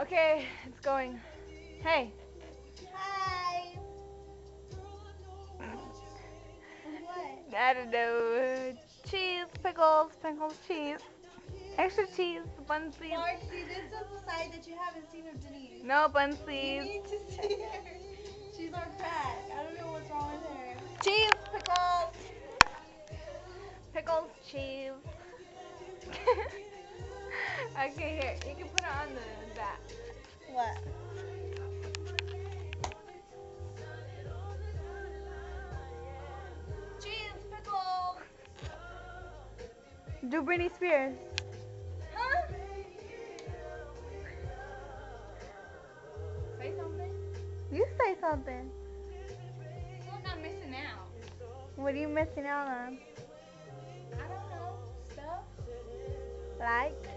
Okay, it's going. Hey. Hi. What? I don't know. Cheese, pickles, cheese. Extra cheese, bunsies. Mark, see, this is the side that you haven't seen of Denise. No You bunsies. need to see her. She's our crack. I don't know what's wrong with her. Cheese, pickles. Pickles, cheese. Okay, here. You can put it on that. What? Cheese, pickles. Do Britney Spears. Huh? Say something. You say something. So I'm missing out. What are you missing out on? I don't know. Stuff. Like?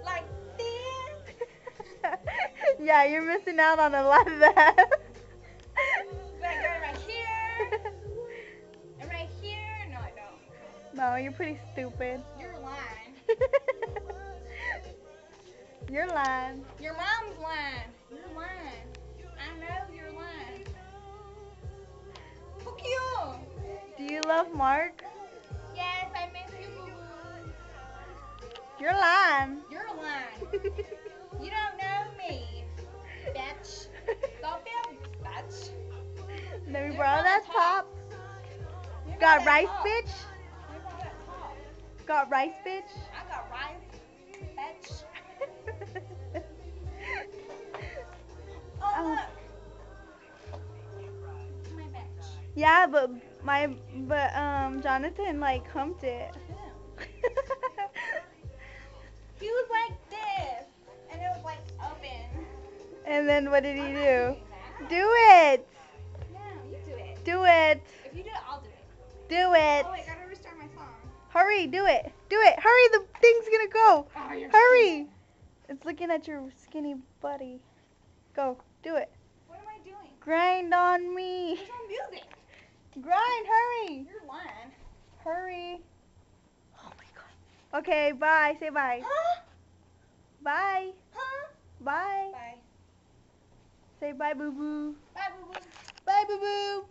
Like this. Yeah, you're missing out on a lot of that. Like right here. And right here. No, I don't. No, you're pretty stupid. You're lying. You're lying. Your mom's lying. You're lying. I know you're lying. Fuck you. Do you love Mark? Yes, I miss you, boo-boo. You're lying. You're lying. You don't know me, bitch. Stop it, bitch. Let me borrow that top. You Got that rice, top. bitch? You got that top. Got rice, bitch? I got rice, bitch. Oh, Oh. look. My bitch. Yeah, but Jonathan like humped it. He was like this, and it was like open. And then what did he I'm do? not doing that. Do it. No, you do it. Do it. If you do it, I'll do it. Do it. Oh wait, gotta restart my song. Hurry, do it. Do it. Hurry, the thing's gonna go. Oh, you're Hurry. It's looking at your skinny buddy. Go. Do it. What am I doing? Grind on me. There's no music. Grind, hurry. You're lying. Hurry. Oh my god. Okay, bye. Say bye. Huh? Bye. Huh? Bye. Bye. Say bye, boo boo. Bye, boo boo. Bye, boo boo.